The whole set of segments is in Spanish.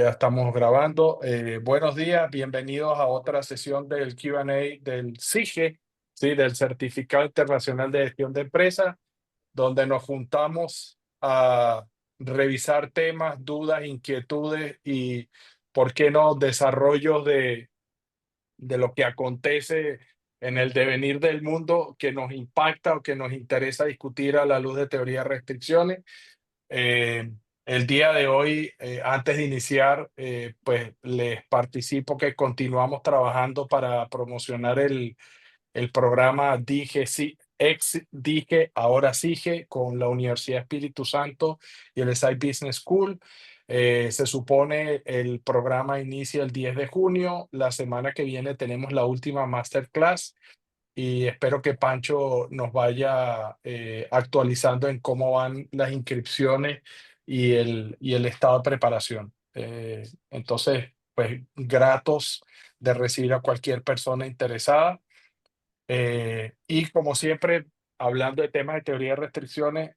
Ya estamos grabando. Buenos días, bienvenidos a otra sesión del Q&A del CIGE, ¿sí? Del Certificado Internacional de Gestión de Empresas, donde nos juntamos a revisar temas, dudas, inquietudes y, ¿por qué no?, desarrollos de lo que acontece en el devenir del mundo que nos impacta o que nos interesa discutir a la luz de teoría de restricciones. Eh, el día de hoy, antes de iniciar, pues les participo que continuamos trabajando para promocionar el programa Dije, sí, ex Dije, ahora Sige, con la Universidad Espíritu Santo y el Side Business School. Se supone el programa inicia el 10 de junio. La semana que viene tenemos la última masterclass y espero que Pancho nos vaya actualizando en cómo van las inscripciones y el estado de preparación. Entonces, pues gratos de recibir a cualquier persona interesada. Y como siempre, hablando de temas de teoría de restricciones,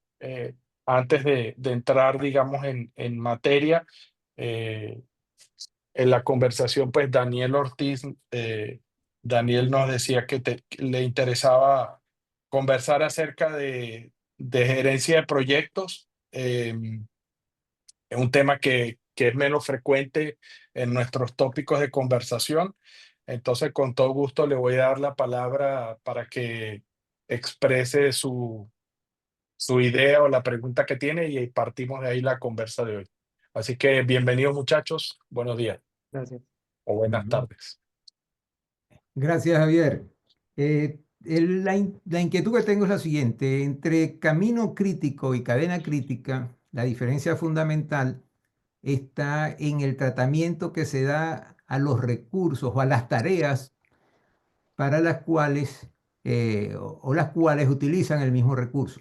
antes de entrar, digamos, en materia, eh, en la conversación, pues Daniel Ortiz, Daniel nos decía que le interesaba conversar acerca de gerencia de proyectos. Es un tema que es menos frecuente en nuestros tópicos de conversación. Entonces, con todo gusto le voy a dar la palabra para que exprese su idea o la pregunta que tiene y partimos de ahí la conversa de hoy. Así que bienvenidos muchachos, buenos días Gracias. o buenas Ujú. tardes. Gracias, Javier. La inquietud que tengo es la siguiente. Entre camino crítico y cadena crítica, la diferencia fundamental está en el tratamiento que se da a los recursos o a las tareas para las cuales o las cuales utilizan el mismo recurso.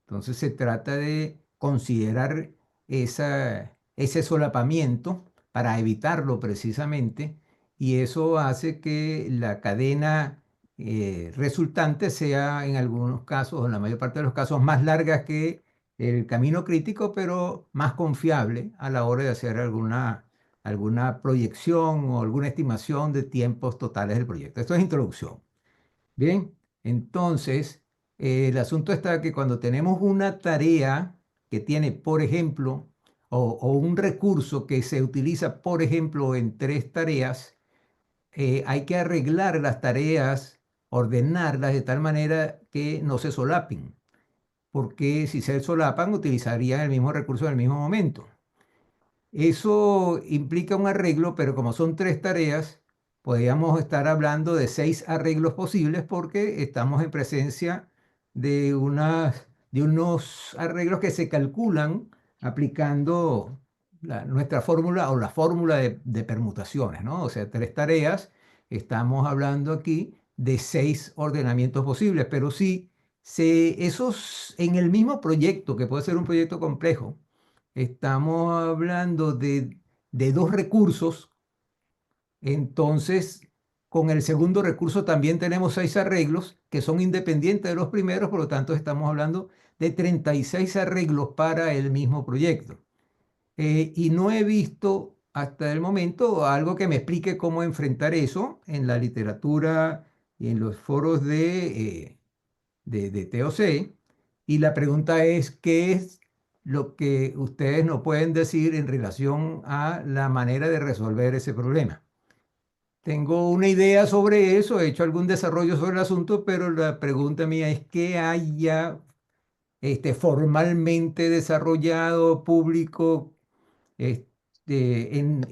Entonces se trata de considerar ese solapamiento para evitarlo precisamente, y eso hace que la cadena resultante sea en algunos casos, o en la mayor parte de los casos, más larga que el camino crítico, pero más confiable a la hora de hacer alguna proyección o alguna estimación de tiempos totales del proyecto. Esto es introducción. Bien, entonces, el asunto está que cuando tenemos una tarea que tiene, por ejemplo, o un recurso que se utiliza, por ejemplo, en tres tareas, hay que arreglar las tareas, ordenarlas de tal manera que no se solapen, porque si se solapan, utilizarían el mismo recurso en el mismo momento. Eso implica un arreglo, pero como son tres tareas, podríamos estar hablando de seis arreglos posibles porque estamos en presencia de unos arreglos que se calculan aplicando nuestra fórmula o la fórmula de permutaciones, ¿no? O sea, tres tareas, estamos hablando aquí de seis ordenamientos posibles, pero sí, esos en el mismo proyecto, que puede ser un proyecto complejo, estamos hablando de dos recursos. Entonces, con el segundo recurso también tenemos seis arreglos que son independientes de los primeros, por lo tanto estamos hablando de 36 arreglos para el mismo proyecto. Y no he visto hasta el momento algo que me explique cómo enfrentar eso en la literatura y en los foros de TOC. Y la pregunta es, ¿qué es lo que ustedes nos pueden decir en relación a la manera de resolver ese problema? Tengo una idea sobre eso, he hecho algún desarrollo sobre el asunto, pero la pregunta mía es qué haya formalmente desarrollado público en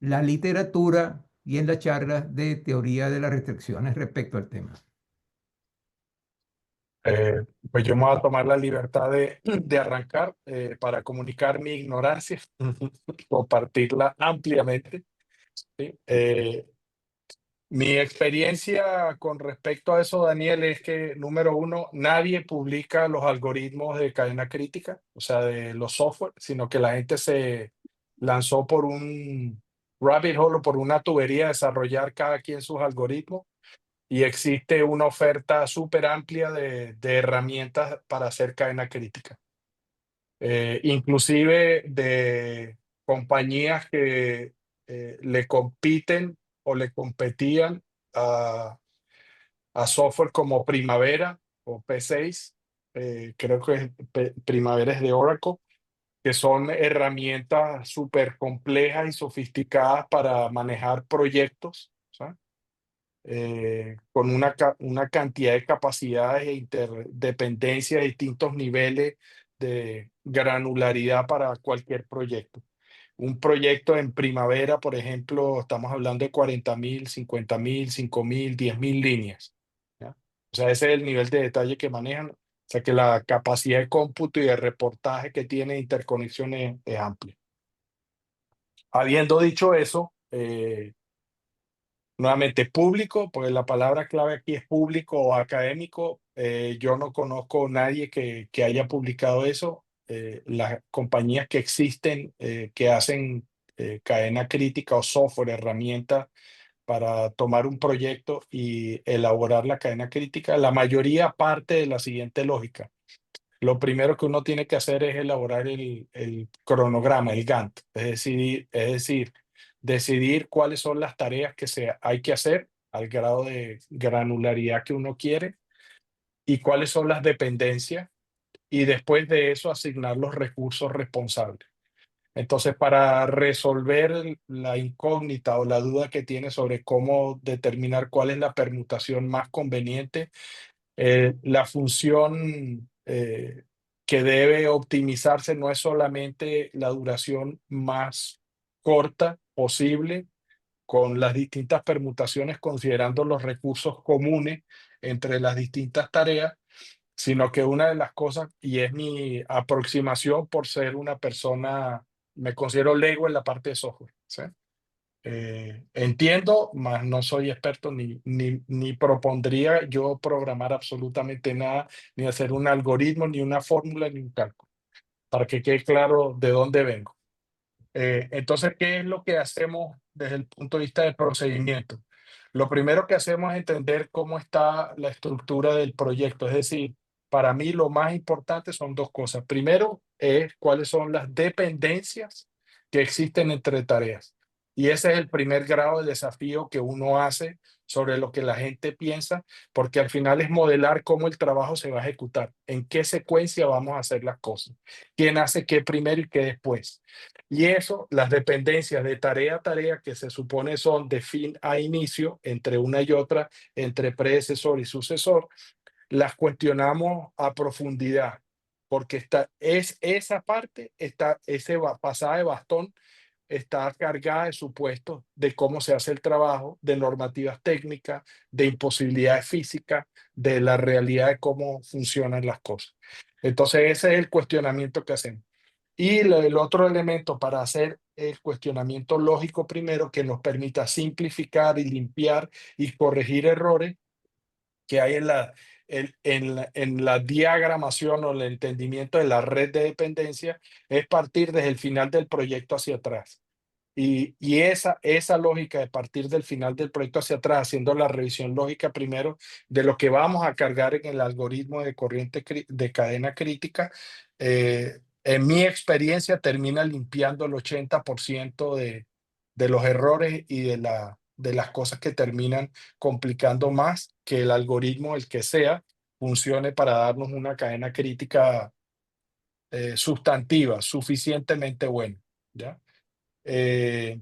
la literatura y en las charlas de teoría de las restricciones respecto al tema. Pues yo me voy a tomar la libertad de arrancar para comunicar mi ignorancia, compartirla ampliamente. ¿Sí? Mi experiencia con respecto a eso, Daniel, es que, número uno, nadie publica los algoritmos de cadena crítica, o sea, de los software, sino que la gente se lanzó por un rabbit hole o por una tubería a desarrollar cada quien sus algoritmos y existe una oferta súper amplia de herramientas para hacer cadena crítica. Inclusive compañías que le compiten o le competían a, a software como Primavera o P6, creo que Primavera es de Oracle, que son herramientas súper complejas y sofisticadas para manejar proyectos, ¿sabes? Con una cantidad de capacidades e interdependencias de distintos niveles de granularidad para cualquier proyecto. Un proyecto en Primavera, por ejemplo, estamos hablando de 40.000, 50.000, 5.000, 10.000 líneas, ¿ya? O sea, ese es el nivel de detalle que manejan. O sea, que la capacidad de cómputo y de reportaje que tiene interconexiones es amplia. Habiendo dicho eso, nuevamente público, porque la palabra clave aquí es público o académico. Yo no conozco a nadie que haya publicado eso. Las compañías que existen, que hacen cadena crítica o software, herramientas para tomar un proyecto y elaborar la cadena crítica, la mayoría parte de la siguiente lógica. Lo primero que uno tiene que hacer es elaborar el cronograma, el Gantt, es decir, decidir cuáles son las tareas que hay que hacer al grado de granularidad que uno quiere y cuáles son las dependencias, y después de eso asignar los recursos responsables. Entonces, para resolver la incógnita o la duda que tiene sobre cómo determinar cuál es la permutación más conveniente, la función que debe optimizarse no es solamente la duración más corta posible con las distintas permutaciones, considerando los recursos comunes entre las distintas tareas, sino que una de las cosas, y es mi aproximación por ser una persona, me considero lego en la parte de software, ¿sí? Entiendo, mas no soy experto ni propondría yo programar absolutamente nada, ni hacer un algoritmo, ni una fórmula, ni un cálculo, para que quede claro de dónde vengo. Entonces, ¿qué es lo que hacemos desde el punto de vista del procedimiento? Lo primero que hacemos es entender cómo está la estructura del proyecto. Es decir, para mí lo más importante son dos cosas. Primero es cuáles son las dependencias que existen entre tareas. Y ese es el primer grado de desafío que uno hace sobre lo que la gente piensa, porque al final es modelar cómo el trabajo se va a ejecutar, en qué secuencia vamos a hacer las cosas, quién hace qué primero y qué después. Y eso, las dependencias de tarea a tarea, que se supone son de fin a inicio, entre una y otra, entre predecesor y sucesor, las cuestionamos a profundidad, porque esa parte, pasada de bastón, está cargada de supuestos de cómo se hace el trabajo, de normativas técnicas, de imposibilidades físicas, de la realidad de cómo funcionan las cosas. Entonces, ese es el cuestionamiento que hacemos. Y el otro elemento para hacer el cuestionamiento lógico primero, que nos permita simplificar y limpiar y corregir errores que hay en la diagramación o el entendimiento de la red de dependencia, es partir desde el final del proyecto hacia atrás. Y esa lógica de partir del final del proyecto hacia atrás, haciendo la revisión lógica primero de lo que vamos a cargar en el algoritmo de corriente de cadena crítica, en mi experiencia termina limpiando el 80% de los errores y de las cosas que terminan complicando más que el algoritmo, el que sea, funcione para darnos una cadena crítica sustantiva, suficientemente buena, ¿ya? Eh,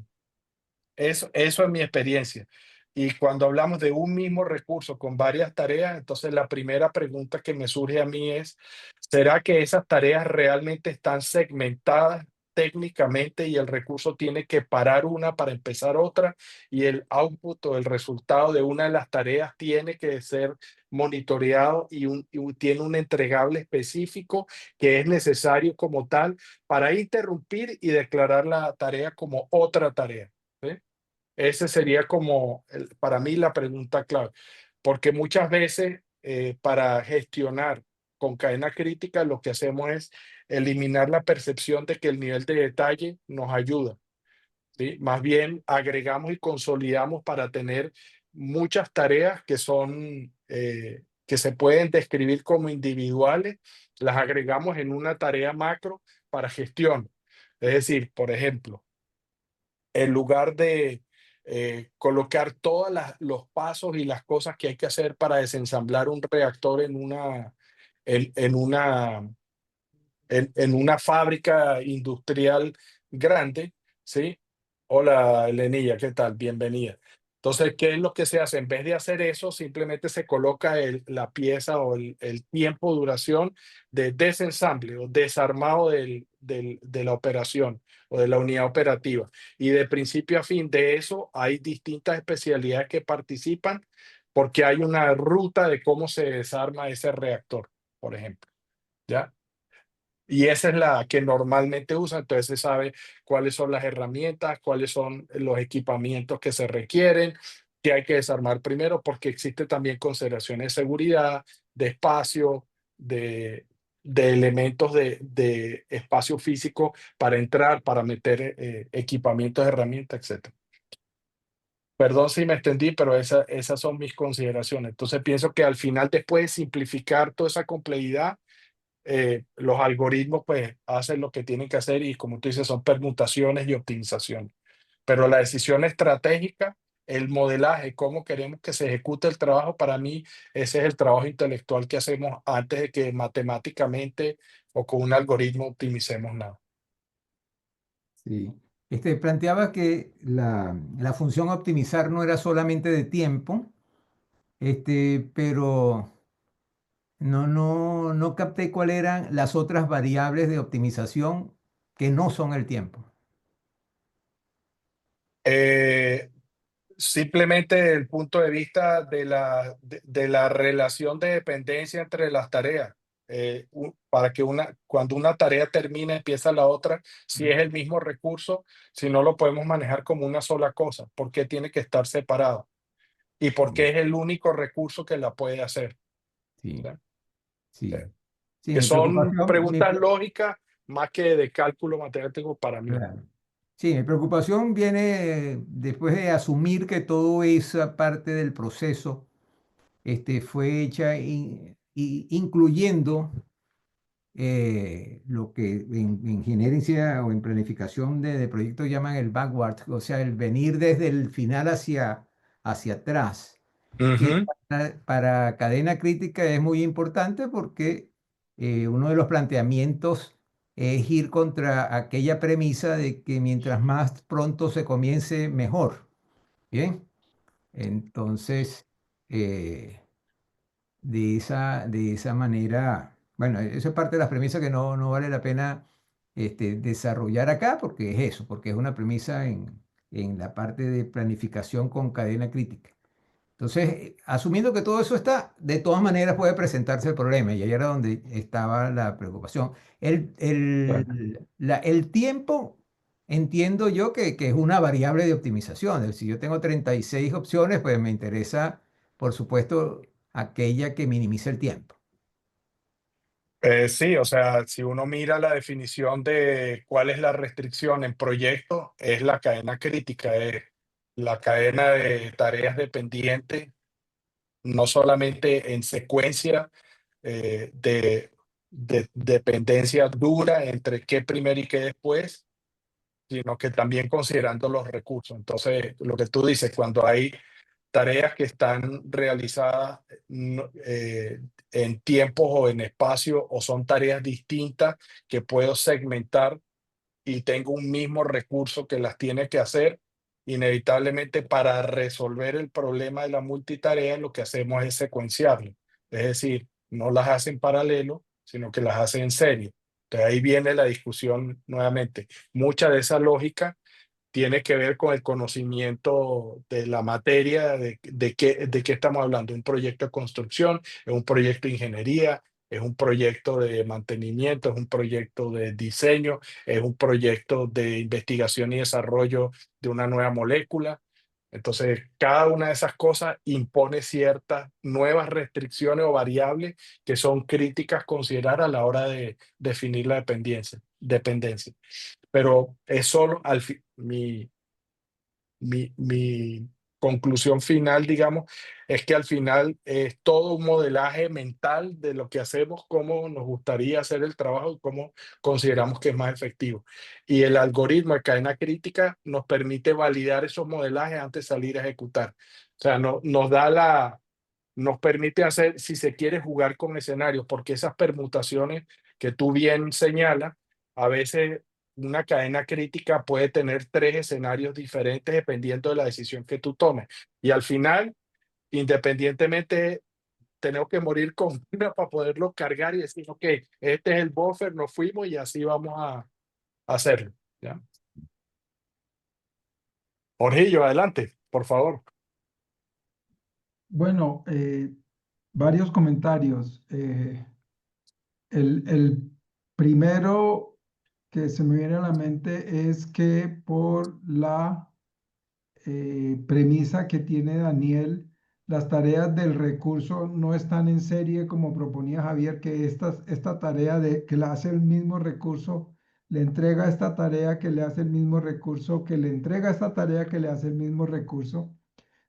eso es mi experiencia. Y cuando hablamos de un mismo recurso con varias tareas, entonces la primera pregunta que me surge a mí es, ¿será que esas tareas realmente están segmentadas técnicamente y el recurso tiene que parar una para empezar otra, y el output o el resultado de una de las tareas tiene que ser monitoreado y tiene un entregable específico que es necesario como tal para interrumpir y declarar la tarea como otra tarea? ¿Sí? Ese sería como, para mí, la pregunta clave, porque muchas veces para gestionar con cadena crítica lo que hacemos es eliminar la percepción de que el nivel de detalle nos ayuda, ¿sí? Más bien agregamos y consolidamos para tener muchas tareas que se pueden describir como individuales, las agregamos en una tarea macro para gestión. Es decir, por ejemplo, en lugar de colocar todos los pasos y las cosas que hay que hacer para desensamblar un reactor en una en una fábrica industrial grande, ¿sí? Hola, Elenilla, ¿qué tal? Bienvenida. Entonces, ¿qué es lo que se hace? En vez de hacer eso, simplemente se coloca la pieza o el tiempo de duración de desensamble o desarmado de la operación o de la unidad operativa. Y de principio a fin de eso, hay distintas especialidades que participan porque hay una ruta de cómo se desarma ese reactor, por ejemplo. ¿Ya? Y esa es la que normalmente usa, entonces se sabe cuáles son las herramientas, cuáles son los equipamientos que se requieren, que hay que desarmar primero, porque existe también consideraciones de seguridad, de espacio, de elementos de espacio físico para entrar, para meter equipamientos, herramientas, etcétera. Perdón si me extendí, pero esas son mis consideraciones. Entonces pienso que al final, después de simplificar toda esa complejidad, los algoritmos pues hacen lo que tienen que hacer y como tú dices, son permutaciones y optimización. Pero la decisión estratégica, el modelaje, cómo queremos que se ejecute el trabajo, para mí ese es el trabajo intelectual que hacemos antes de que matemáticamente o con un algoritmo optimicemos nada. Sí. Planteaba que la función optimizar no era solamente de tiempo, pero no capté cuáles eran las otras variables de optimización que no son el tiempo. Eh, Simplemente desde el punto de vista de la relación de dependencia entre las tareas. Para que cuando una tarea termina, empieza la otra, si es el mismo recurso, si no lo podemos manejar como una sola cosa, ¿por qué tiene que estar separado? ¿Y por Sí, qué es el único recurso que la puede hacer? sí, ¿Ya? sí. Sí, Que mi son preocupación, preguntas lógicas más que de cálculo matemático para mí. claro. Sí, mi preocupación viene después de asumir que toda esa parte del proceso fue hecha incluyendo lo que en ingeniería o en planificación de proyectos llaman el backward, o sea, el venir desde el final hacia atrás, que Ujú. para cadena crítica es muy importante porque uno de los planteamientos es ir contra aquella premisa de que mientras más pronto se comience, mejor. Bien, entonces, eh, de esa manera, bueno, eso es parte de las premisas que no vale la pena desarrollar acá, porque es eso, porque es una premisa en la parte de planificación con cadena crítica. Entonces, asumiendo que todo eso está, de todas maneras puede presentarse el problema, y ahí era donde estaba la preocupación. Bueno. El tiempo, entiendo yo que es una variable de optimización. Es decir, si yo tengo 36 opciones, pues me interesa, por supuesto, aquella que minimice el tiempo. Sí, o sea, si uno mira la definición de cuál es la restricción en proyecto, es la cadena crítica, es la cadena de tareas dependientes, no solamente en secuencia de dependencia dura entre qué primero y qué después, sino que también considerando los recursos. Entonces, lo que tú dices, cuando hay tareas que están realizadas en tiempos o en espacio o son tareas distintas que puedo segmentar y tengo un mismo recurso que las tiene que hacer, inevitablemente para resolver el problema de la multitarea lo que hacemos es secuenciarlo. Es decir, no las hace en paralelo, sino que las hace en serie. Entonces ahí viene la discusión nuevamente. Mucha de esa lógica tiene que ver con el conocimiento de la materia, de qué estamos hablando. Un proyecto de construcción, es un proyecto de ingeniería, es un proyecto de mantenimiento, es un proyecto de diseño, es un proyecto de investigación y desarrollo de una nueva molécula. Entonces, cada una de esas cosas impone ciertas nuevas restricciones o variables que son críticas a considerar a la hora de definir la dependencia. Pero es solo mi conclusión final, digamos, es que al final es todo un modelaje mental de lo que hacemos, cómo nos gustaría hacer el trabajo y cómo consideramos que es más efectivo. Y el algoritmo de cadena crítica nos permite validar esos modelajes antes de salir a ejecutar. O sea, nos permite hacer, si se quiere, jugar con escenarios, porque esas permutaciones que tú bien señalas, a veces una cadena crítica puede tener tres escenarios diferentes dependiendo de la decisión que tú tomes. Y al final, independientemente, tenemos que morir con una para poderlo cargar y decir, ok, este es el buffer, nos fuimos y así vamos a hacerlo. ¿Ya? Jorgillo, adelante, por favor. Bueno, varios comentarios. El primero que se me viene a la mente es que por la premisa que tiene Daniel, las tareas del recurso no están en serie como proponía Javier, que esta tarea que la hace el mismo recurso, le entrega esta tarea que le hace el mismo recurso, que le entrega esta tarea que le hace el mismo recurso.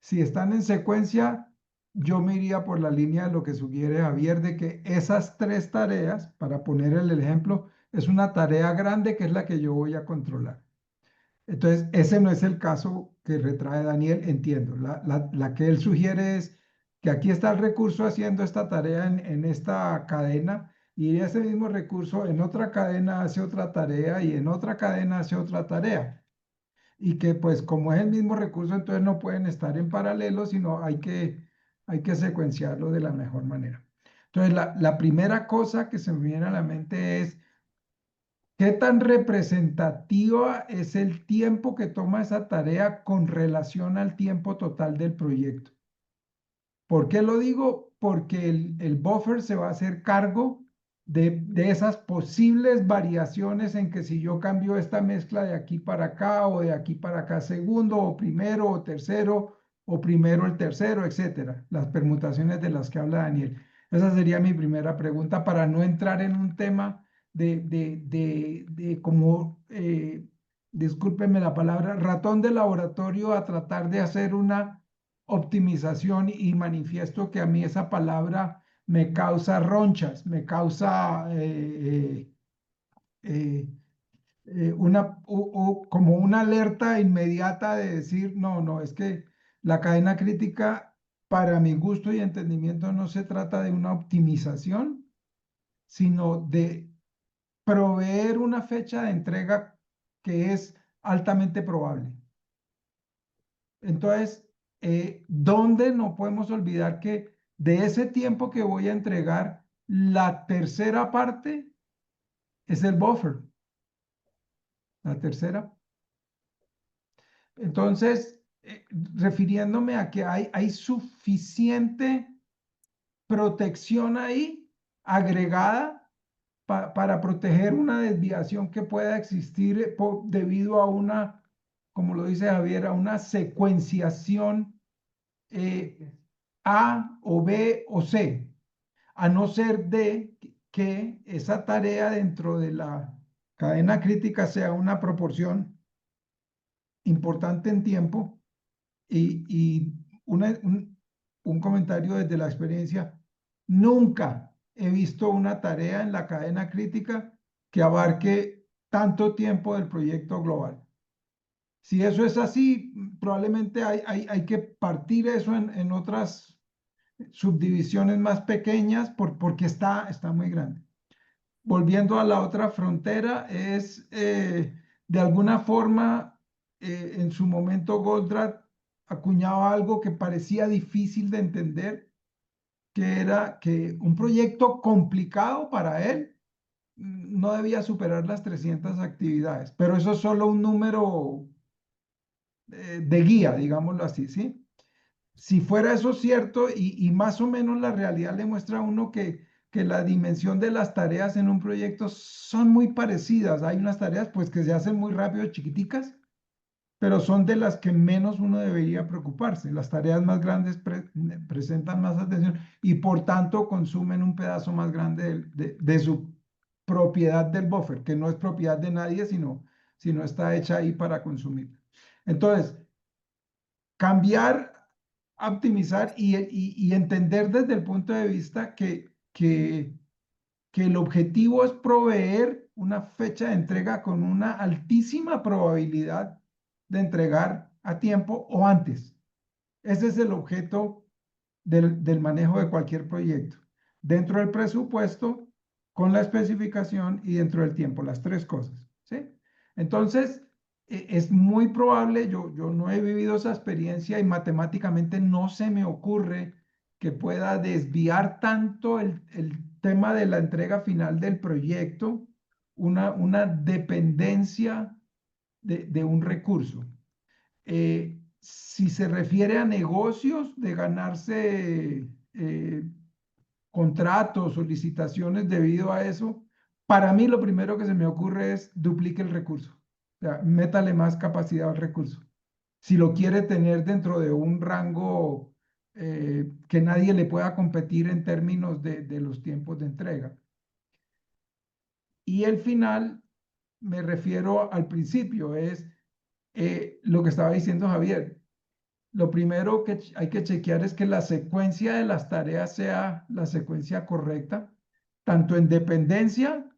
Si están en secuencia, yo me iría por la línea de lo que sugiere Javier, de que esas tres tareas, para poner el ejemplo, es una tarea grande que es la que yo voy a controlar. Entonces, ese no es el caso que retrae Daniel, entiendo. La que él sugiere es que aquí está el recurso haciendo esta tarea en esta cadena y ese mismo recurso en otra cadena hace otra tarea y en otra cadena hace otra tarea. Y que pues como es el mismo recurso, entonces no pueden estar en paralelo, sino hay que secuenciarlo de la mejor manera. Entonces, la primera cosa que se me viene a la mente es ¿qué tan representativa es el tiempo que toma esa tarea con relación al tiempo total del proyecto? ¿Por qué lo digo? Porque el buffer se va a hacer cargo de esas posibles variaciones en que si yo cambio esta mezcla de aquí para acá o de aquí para acá segundo o primero o tercero o primero el tercero, etcétera, las permutaciones de las que habla Daniel. Esa sería mi primera pregunta para no entrar en un tema de como, discúlpenme la palabra, ratón de laboratorio a tratar de hacer una optimización y manifiesto que a mí esa palabra me causa ronchas, me causa como una alerta inmediata de decir, no, no, es que la cadena crítica, para mi gusto y entendimiento, no se trata de una optimización, sino de proveer una fecha de entrega que es altamente probable. Entonces, ¿dónde no podemos olvidar que de ese tiempo que voy a entregar, la tercera parte es el buffer? La tercera. Entonces, refiriéndome a que hay suficiente protección ahí agregada para proteger una desviación que pueda existir debido a una, como lo dice Javier, a una secuenciación A o B o C, a no ser de que esa tarea dentro de la cadena crítica sea una proporción importante en tiempo y un comentario desde la experiencia. Nunca he visto una tarea en la cadena crítica que abarque tanto tiempo del proyecto global. Si eso es así, probablemente hay que partir eso en otras subdivisiones más pequeñas porque está muy grande. Volviendo a la otra frontera, es de alguna forma, en su momento Goldratt acuñaba algo que parecía difícil de entender, que era que un proyecto complicado para él no debía superar las 300 actividades, pero eso es solo un número de guía, digámoslo así, ¿sí? Si fuera eso cierto y más o menos la realidad le muestra a uno que la dimensión de las tareas en un proyecto son muy parecidas. Hay unas tareas pues que se hacen muy rápido, chiquiticas, pero son de las que menos uno debería preocuparse. Las tareas más grandes presentan más atención y por tanto consumen un pedazo más grande de su propiedad del buffer, que no es propiedad de nadie, sino está hecha ahí para consumir. Entonces, cambiar, optimizar y entender desde el punto de vista que el objetivo es proveer una fecha de entrega con una altísima probabilidad de entregar a tiempo o antes. Ese es el objeto del manejo de cualquier proyecto. Dentro del presupuesto, con la especificación y dentro del tiempo, las tres cosas, ¿sí? Entonces, es muy probable, yo no he vivido esa experiencia y matemáticamente no se me ocurre que pueda desviar tanto el tema de la entrega final del proyecto, una dependencia de un recurso. Si se refiere a negocios, de ganarse contratos o licitaciones debido a eso, para mí lo primero que se me ocurre es duplique el recurso. O sea, métale más capacidad al recurso. Si lo quiere tener dentro de un rango que nadie le pueda competir en términos de los tiempos de entrega. Y el final, me refiero al principio, es lo que estaba diciendo Javier. Lo primero que hay que chequear es que la secuencia de las tareas sea la secuencia correcta, tanto en dependencia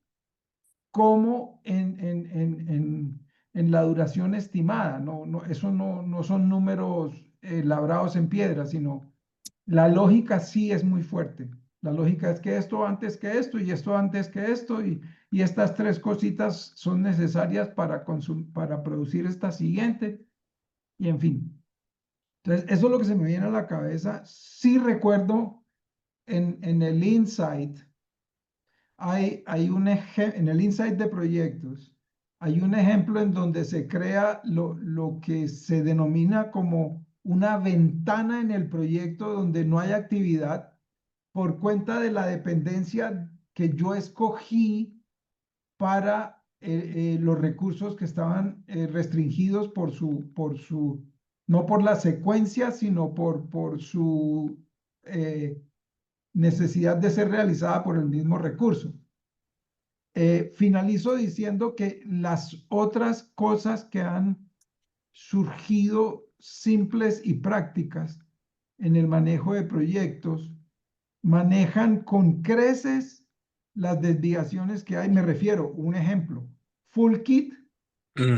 como en la duración estimada. Eso no son números labrados en piedra, sino la lógica sí es muy fuerte. La lógica es que esto antes que esto y esto antes que esto y estas tres cositas son necesarias para producir esta siguiente y en fin. Entonces, eso es lo que se me viene a la cabeza. Sí recuerdo en el Insight, en el Insight de proyectos, hay un ejemplo en donde se crea lo que se denomina como una ventana en el proyecto donde no hay actividad por cuenta de la dependencia que yo escogí para los recursos que estaban restringidos no por la secuencia, sino por su necesidad de ser realizada por el mismo recurso. Finalizo diciendo que las otras cosas que han surgido simples y prácticas en el manejo de proyectos manejan con creces las desviaciones que hay. Me refiero, un ejemplo, FullKit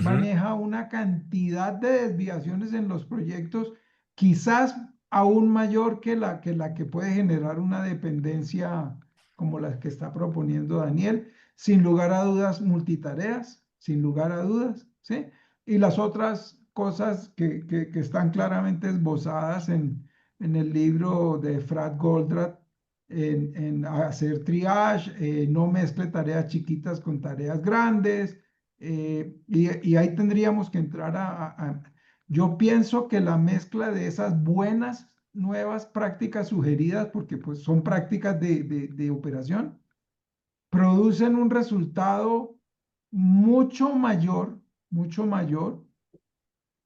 maneja una cantidad de desviaciones en los proyectos, quizás aún mayor que la que puede generar una dependencia como la que está proponiendo Daniel. Sin lugar a dudas, multitareas, sin lugar a dudas, ¿sí? Y las otras cosas que están claramente esbozadas en el libro de Fred Goldratt, en hacer triage, no mezcle tareas chiquitas con tareas grandes, y ahí tendríamos que entrar yo pienso que la mezcla de esas buenas nuevas prácticas sugeridas, porque pues son prácticas de operación, producen un resultado mucho mayor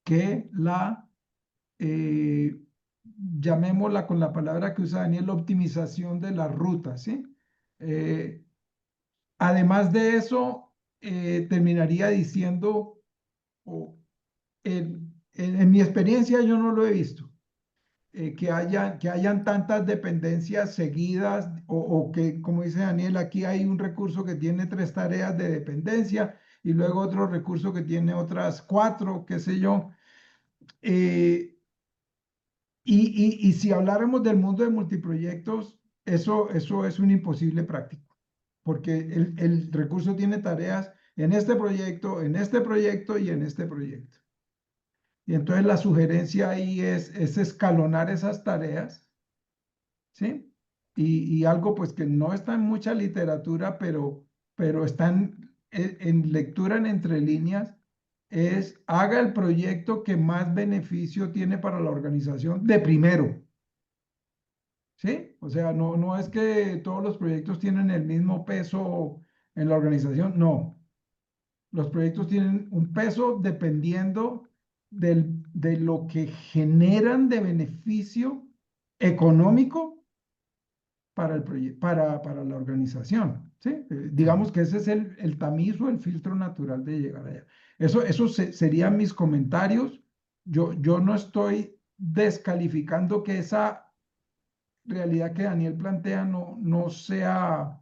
que eh, llamémosla con la palabra que usa Daniel, optimización de la ruta, ¿sí? Además de eso, terminaría diciendo, o en mi experiencia yo no lo he visto, que hayan tantas dependencias seguidas o que, como dice Daniel, aquí hay un recurso que tiene 3 tareas de dependencia y luego otro recurso que tiene otras 4, qué sé yo. Y si habláramos del mundo de multiproyectos, eso es un imposible práctico, porque el recurso tiene tareas en este proyecto y en este proyecto. Y entonces la sugerencia ahí es escalonar esas tareas, ¿sí? Y algo pues que no está en mucha literatura, pero está en lectura en entre líneas, es haga el proyecto que más beneficio tiene para la organización de primero, ¿sí? O sea, no es que todos los proyectos tienen el mismo peso en la organización, no. Los proyectos tienen un peso dependiendo de lo que generan de beneficio económico para la organización, ¿sí? Digamos que ese es el tamiz o el filtro natural de llegar allá. Eso serían mis comentarios. Yo no estoy descalificando que esa realidad que Daniel plantea no sea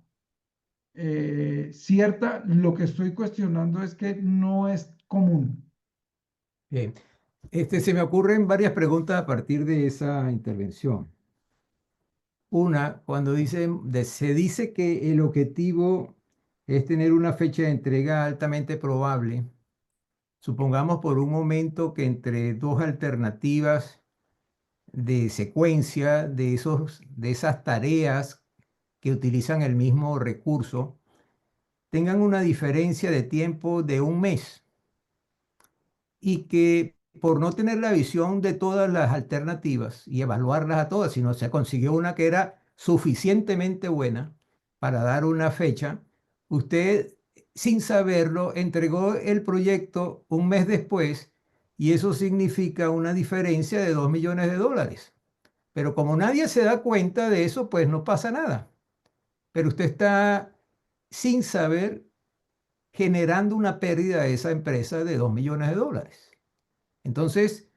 cierta. Lo que estoy cuestionando es que no es común. Bien. Se me ocurren varias preguntas a partir de esa intervención. Una, cuando se dice que el objetivo es tener una fecha de entrega altamente probable, supongamos por un momento que entre dos alternativas de secuencia de esas tareas que utilizan el mismo recurso tengan una diferencia de tiempo de un mes y que por no tener la visión de todas las alternativas y evaluarlas a todas, sino se consiguió una que era suficientemente buena para dar una fecha, usted sin saberlo entregó el proyecto un mes después y eso significa una diferencia de $2 millones. Pero como nadie se da cuenta de eso, pues no pasa nada. Pero usted está sin saber generando una pérdida a esa empresa de $2 millones. Entonces,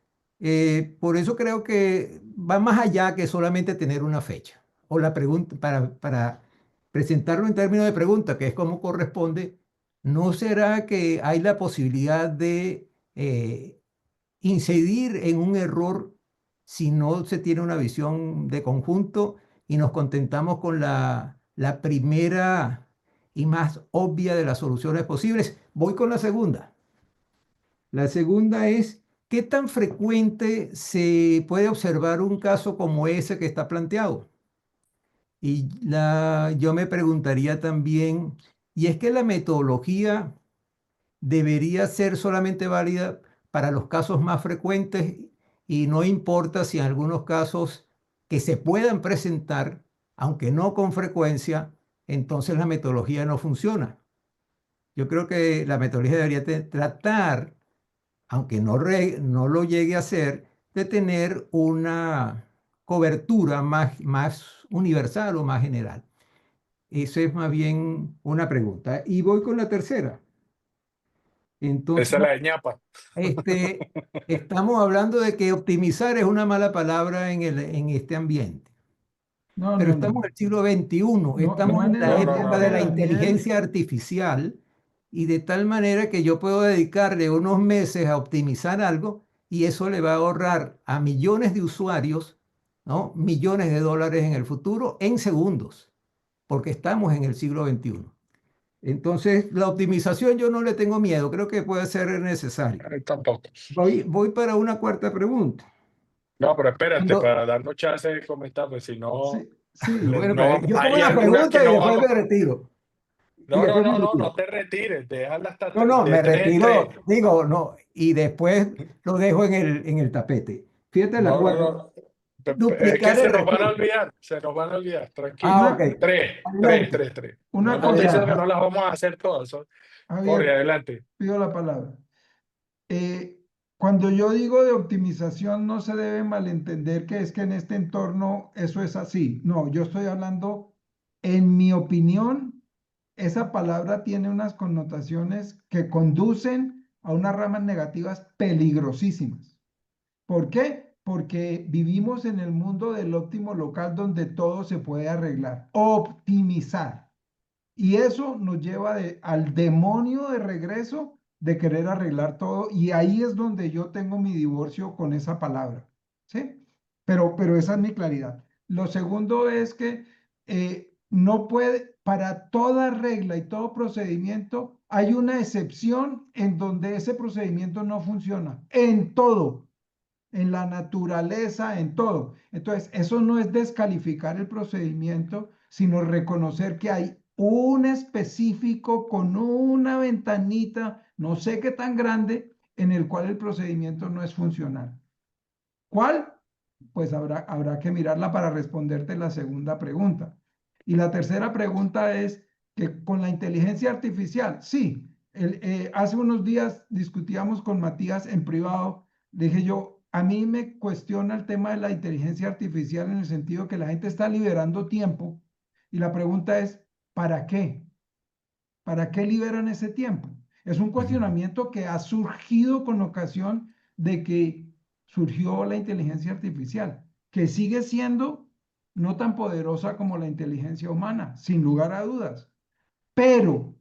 por eso creo que va más allá que solamente tener una fecha. O la pregunta, para presentarlo en términos de pregunta, que es como corresponde, ¿no será que hay la posibilidad de incidir en un error si no se tiene una visión de conjunto y nos contentamos con la primera y más obvia de las soluciones posibles? Voy con la segunda. La segunda es, ¿qué tan frecuente se puede observar un caso como ese que está planteado? Y yo me preguntaría también, ¿y es que la metodología debería ser solamente válida para los casos más frecuentes y no importa si en algunos casos que se puedan presentar, aunque no con frecuencia, entonces la metodología no funciona? Yo creo que la metodología debería tratar, aunque no lo llegue a hacer, de tener una cobertura más universal o más general. Eso es más bien una pregunta. Y voy con la tercera. Entonces, Esa es la de ñapa. este, estamos hablando de que optimizar es una mala palabra en este ambiente. No, Pero no, estamos no. en el siglo XXI, No, estamos no en en el la No, no, época no, de ambiente, no, la no. Daniel. inteligencia artificial y de tal manera que yo puedo dedicarle unos meses a optimizar algo y eso le va a ahorrar a millones de usuarios, ¿no? Millones de dólares en el futuro en segundos, porque estamos en el siglo XXI. Entonces, la optimización yo no le tengo miedo, creo que puede ser necesario. Tampoco. Voy para una cuarta pregunta. No, pero espérate, Cuando, para darnos chance de comentar, pues si no, Sí, sí. bueno, no pues, vamos, yo pongo hay la algunas que pregunta y no después vamos. me retiro. Y No, no, después me no, no, no retiro. te retires, déjala hasta No, no, de me tres en retiro, tres. digo, no, y después lo dejo en el tapete. Fíjate la No, no, cuarta, no. Es que duplicar el se nos van a recurso. olvidar, se nos van a olvidar, Ah, tranquilo. ok, Una, adelante, Tres. No una nos cosa, dices que adelante. no las vamos a hacer todas. Corre, Javier, adelante. pido la palabra. Eh, Cuando yo digo de optimización, no se debe malentender que es que en este entorno eso es así. No, yo estoy hablando, en mi opinión, esa palabra tiene unas connotaciones que conducen a unas ramas negativas peligrosísimas. ¿Por qué? Porque vivimos en el mundo del óptimo local donde todo se puede arreglar, optimizar. Y eso nos lleva al demonio de regreso de querer arreglar todo. Y ahí es donde yo tengo mi divorcio con esa palabra. ¿Sí? Pero esa es mi claridad. Lo segundo es que no puede, para toda regla y todo procedimiento, hay una excepción en donde ese procedimiento no funciona. En todo, en la naturaleza, en todo. Entonces, eso no es descalificar el procedimiento, sino reconocer que hay un específico con una ventanita, no sé qué tan grande, en el cual el procedimiento no es funcional. ¿Cuál? Pues habrá que mirarla para responderte la segunda pregunta. Y la tercera pregunta es que con la inteligencia artificial, sí, hace unos días discutíamos con Matías en privado, le dije yo, a mí me cuestiona el tema de la inteligencia artificial en el sentido que la gente está liberando tiempo y la pregunta es, ¿para qué? ¿Para qué liberan ese tiempo? Es un cuestionamiento que ha surgido con ocasión de que surgió la inteligencia artificial, que sigue siendo no tan poderosa como la inteligencia humana, sin lugar a dudas. Pero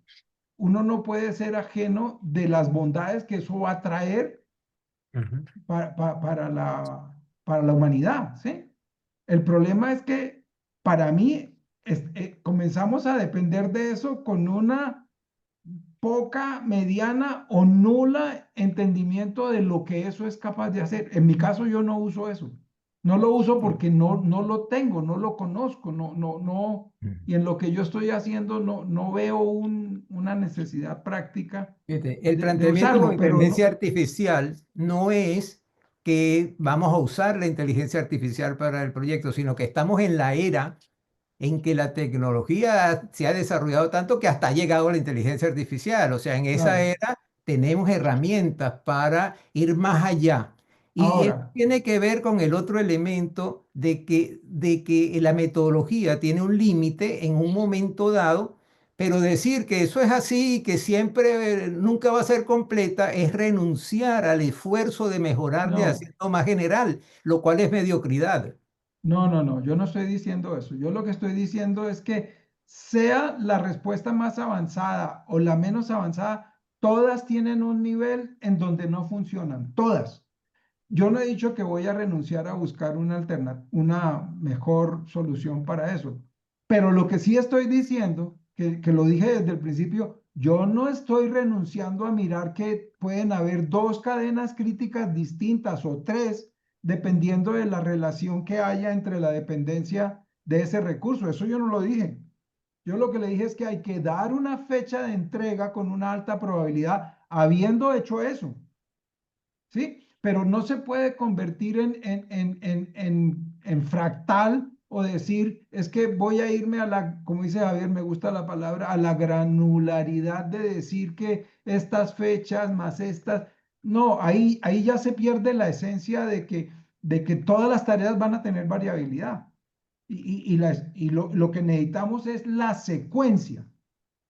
uno no puede ser ajeno de las bondades que eso va a traer Ujú. para la humanidad, ¿sí? El problema es que para mí comenzamos a depender de eso con una poca, mediana o nula entendimiento de lo que eso es capaz de hacer. En mi caso yo no uso eso. No lo uso porque no lo tengo, no lo conozco, no. Y en lo que yo estoy haciendo no veo una necesidad práctica Fíjate, el de planteamiento con usarlo, pero inteligencia no, artificial no es que vamos a usar la inteligencia artificial para el proyecto, sino que estamos en la era en que la tecnología se ha desarrollado tanto que hasta ha llegado la inteligencia artificial. O sea, en esa claro. era tenemos herramientas para ir más allá. Y esto Ahora, tiene que ver con el otro elemento de que la metodología tiene un límite en un momento dado, pero decir que eso es así, que siempre, nunca va a ser completa, es renunciar al esfuerzo de mejorar, de no. hacerlo más general, lo cual es mediocridad. No, yo no estoy diciendo eso. Yo lo que estoy diciendo es que sea la respuesta más avanzada o la menos avanzada, todas tienen un nivel en donde no funcionan, todas. Yo no he dicho que voy a renunciar a buscar una mejor solución para eso, pero lo que sí estoy diciendo, que lo dije desde el principio, yo no estoy renunciando a mirar que pueden haber dos cadenas críticas distintas o tres, dependiendo de la relación que haya entre la dependencia de ese recurso. Eso yo no lo dije. Yo lo que le dije es que hay que dar una fecha de entrega con una alta probabilidad, habiendo hecho eso. ¿Sí? Pero no se puede convertir en fractal o decir, es que voy a irme a la, como dice Javier, me gusta la palabra, a la granularidad de decir que estas fechas más estas, no, ahí ya se pierde la esencia de que todas las tareas van a tener variabilidad. Y lo que necesitamos es la secuencia,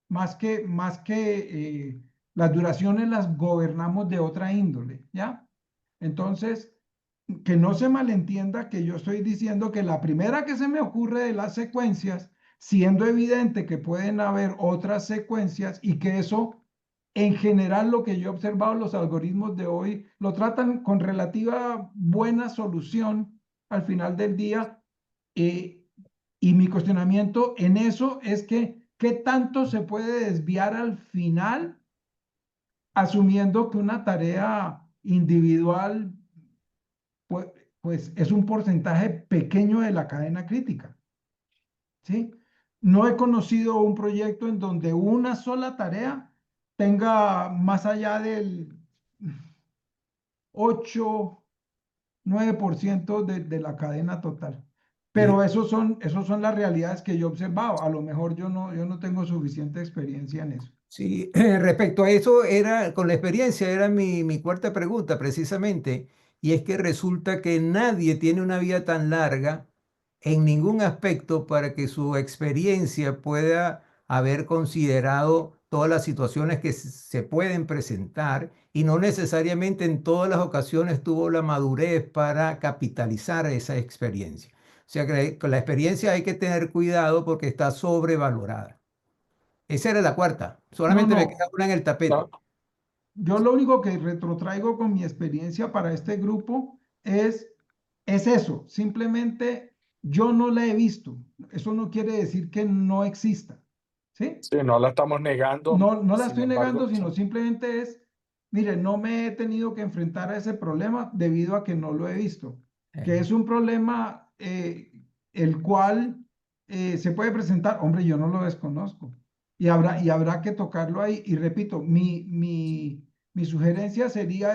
más que las duraciones las gobernamos de otra índole, ¿ya? Entonces, que no se malentienda que yo estoy diciendo que la primera que se me ocurre de las secuencias, siendo evidente que pueden haber otras secuencias y que eso, en general, lo que yo he observado, los algoritmos de hoy lo tratan con relativa buena solución al final del día. eh, y mi cuestionamiento en eso es que, ¿qué tanto se puede desviar al final, asumiendo que una tarea individual, pues, pues es un porcentaje pequeño de la cadena crítica? ¿Sí? No he conocido un proyecto en donde una sola tarea tenga más allá del 8 9% de la cadena total. Pero Y esos son las realidades que yo he observado. A lo mejor yo no tengo suficiente experiencia en eso. sí, respecto a eso, era, con la experiencia, era mi cuarta pregunta precisamente, y es que resulta que nadie tiene una vida tan larga en ningún aspecto para que su experiencia pueda haber considerado todas las situaciones que se pueden presentar y no necesariamente en todas las ocasiones tuvo la madurez para capitalizar esa experiencia. O sea que con la experiencia hay que tener cuidado porque está sobrevalorada. Esa era la cuarta. No, Solamente me queda no. una en el No, tapete. Yo lo único que retrotraigo con mi experiencia para este grupo es eso. Simplemente yo no la he visto. Eso no quiere decir que no exista. ¿Sí? sí, no la estamos negando, No la sin estoy negando, embargo, sí. sino simplemente mire, no me he tenido que enfrentar a ese problema debido a que no lo he visto, que Eh, es un problema el cual se puede presentar, hombre, yo no lo desconozco, y habrá que tocarlo ahí. Y repito, mi sugerencia sería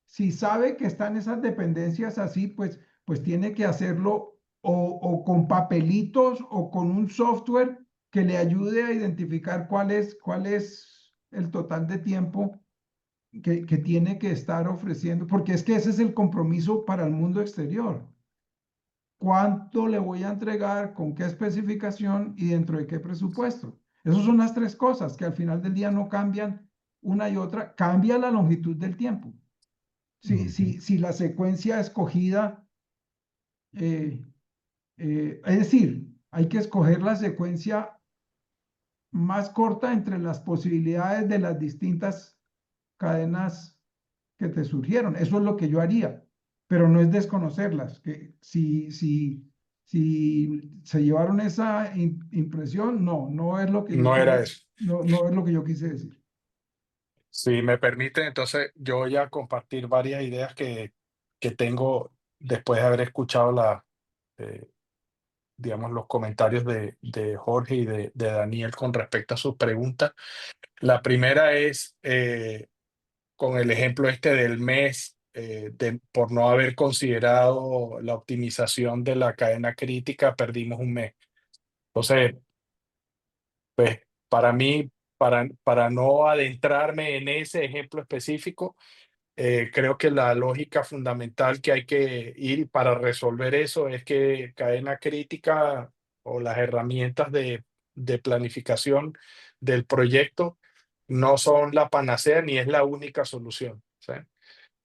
si sabe que están esas dependencias así, pues tiene que hacerlo o con papelitos o con un software que le ayude a identificar cuál es el total de tiempo que tiene que estar ofreciendo, porque es que ese es el compromiso para el mundo exterior. ¿Cuánto le voy a entregar? ¿Con qué especificación? ¿Y dentro de qué presupuesto? Esas son las tres cosas que al final del día no cambian una y otra, cambia la longitud del tiempo. Si la secuencia escogida, es decir, hay que escoger la secuencia más corta entre las posibilidades de las distintas cadenas que te surgieron. Eso es lo que yo haría, pero no es desconocerlas, que si se llevaron esa impresión, no es lo que yo No era quise, eso. no es lo que yo quise decir. Si me permite, entonces yo voy a compartir varias ideas que tengo después de haber escuchado eh, digamos, los comentarios de Jorge y de Daniel con respecto a sus preguntas. La primera es con el ejemplo este del mes, por no haber considerado la optimización de la cadena crítica, perdimos un mes. Entonces, pues para mí, para no adentrarme en ese ejemplo específico, creo que la lógica fundamental que hay que ir para resolver eso es que cadena crítica o las herramientas de planificación del proyecto no son la panacea ni es la única solución. ¿Sí?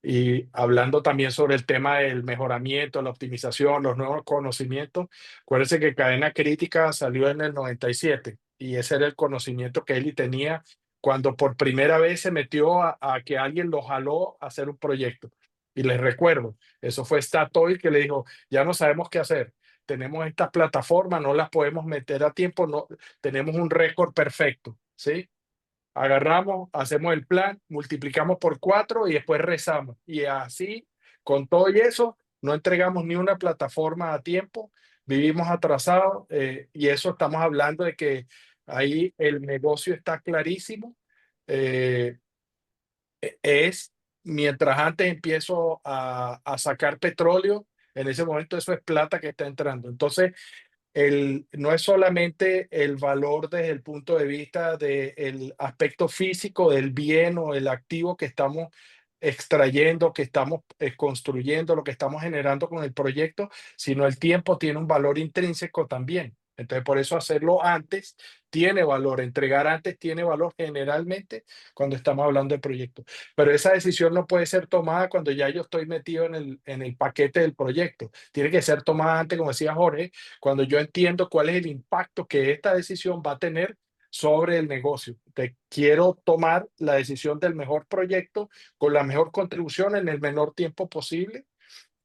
Y hablando también sobre el tema del mejoramiento, la optimización, los nuevos conocimientos, acuérdense que cadena crítica salió en el 97 y ese era el conocimiento que Eli tenía cuando por primera vez se metió a que alguien lo jaló a hacer un proyecto. Y les recuerdo, eso fue Statoil que le dijo, ya no sabemos qué hacer. Tenemos estas plataformas, no las podemos meter a tiempo, no, tenemos un récord perfecto, ¿sí? Agarramos, hacemos el plan, multiplicamos por 4 y después rezamos. Y así, con todo y eso, no entregamos ni una plataforma a tiempo, vivimos atrasados y eso estamos hablando de que ahí el negocio está clarísimo. eh, es mientras antes empiezo a sacar petróleo, en ese momento eso es plata que está entrando. Entonces, no es solamente el valor desde el punto de vista del aspecto físico del bien o el activo que estamos extrayendo, que estamos construyendo, lo que estamos generando con el proyecto, sino el tiempo tiene un valor intrínseco también. Entonces, por eso hacerlo antes tiene valor, entregar antes tiene valor generalmente cuando estamos hablando de proyectos. Pero esa decisión no puede ser tomada cuando ya yo estoy metido en el paquete del proyecto. Tiene que ser tomada antes, como decía Jorge, cuando yo entiendo cuál es el impacto que esta decisión va a tener sobre el negocio. Quiero tomar la decisión del mejor proyecto con la mejor contribución en el menor tiempo posible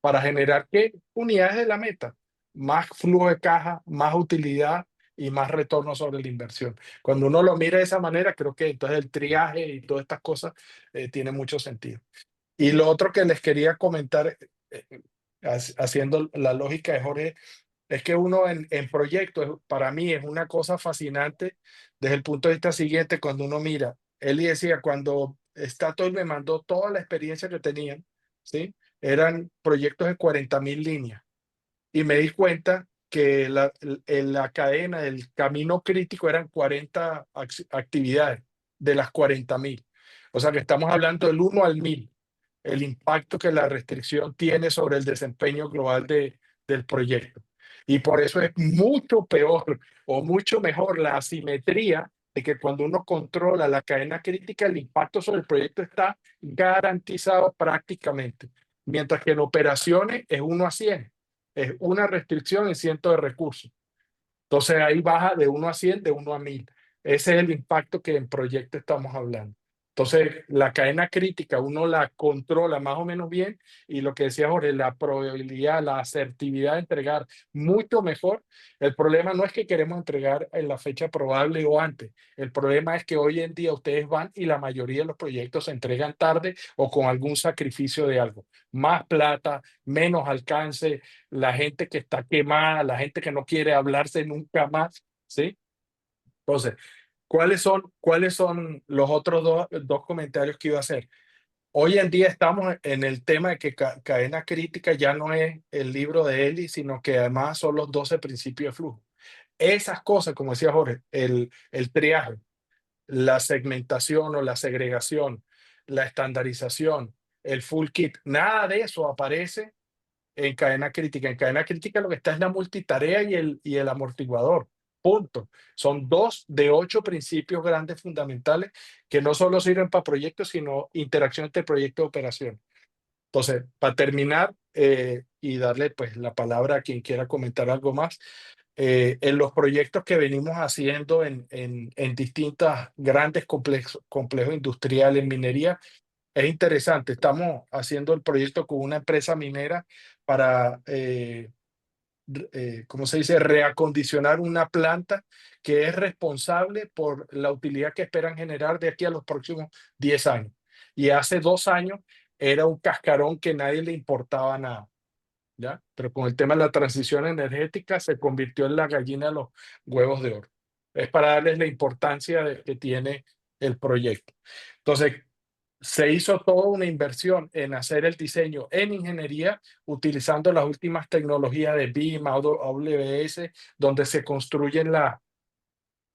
para generar ¿qué? Unidades de la meta, más flujo de caja, más utilidad y más retorno sobre la inversión. Cuando uno lo mira de esa manera, creo que entonces el triaje y todas estas cosas tiene mucho sentido. Y lo otro que les quería comentar, haciendo la lógica de Jorge, es que uno en proyectos, para mí es una cosa fascinante desde el punto de vista siguiente, cuando uno mira, él decía, cuando Statoil me mandó toda la experiencia que tenían, ¿sí? Eran proyectos de 40.000 líneas y me di cuenta que en la cadena del camino crítico eran 40 actividades de las 40.000. O sea que estamos hablando del 1 al 1000, el impacto que la restricción tiene sobre el desempeño global del proyecto. Y por eso es mucho peor o mucho mejor la asimetría de que cuando uno controla la cadena crítica, el impacto sobre el proyecto está garantizado prácticamente. Mientras que en operaciones es 1 a 100, es una restricción en cientos de recursos. Entonces ahí baja de 1 a 100, de 1 a 1000. Ese es el impacto que en proyecto estamos hablando. Entonces la cadena crítica uno la controla más o menos bien y lo que decía Jorge, la probabilidad, la asertividad de entregar mucho mejor. El problema no es que queremos entregar en la fecha probable o antes. El problema es que hoy en día ustedes van y la mayoría de los proyectos se entregan tarde o con algún sacrificio de algo. Más plata, menos alcance, la gente que está quemada, la gente que no quiere hablarse nunca más, ¿sí? Entonces, cuáles son los otros dos comentarios que iba a hacer? Hoy en día estamos en el tema de que cadena crítica ya no es el libro de Eli, sino que además son los 12 principios de flujo. Esas cosas, como decía Jorge, el triaje, la segmentación o la segregación, la estandarización, el full kit, nada de eso aparece en cadena crítica. En cadena crítica lo que está es la multitarea y el amortiguador. Punto. Son 2 de 8 principios grandes fundamentales que no solo sirven para proyectos, sino interacción entre proyecto y operación. Entonces, para terminar y darle pues la palabra a quien quiera comentar algo más, en los proyectos que venimos haciendo en distintas grandes complejos industriales, minería, es interesante. Estamos haciendo el proyecto con una empresa minera para, ¿cómo se dice?, reacondicionar una planta que es responsable por la utilidad que esperan generar de aquí a los próximos 10 años. Y hace 2 años era un cascarón que nadie le importaba nada, ¿ya? Pero con el tema de la transición energética se convirtió en la gallina de los huevos de oro. Es para darles la importancia que tiene el proyecto. Entonces, se hizo toda una inversión en hacer el diseño en ingeniería utilizando las últimas tecnologías de BIM, AWS, donde se construyen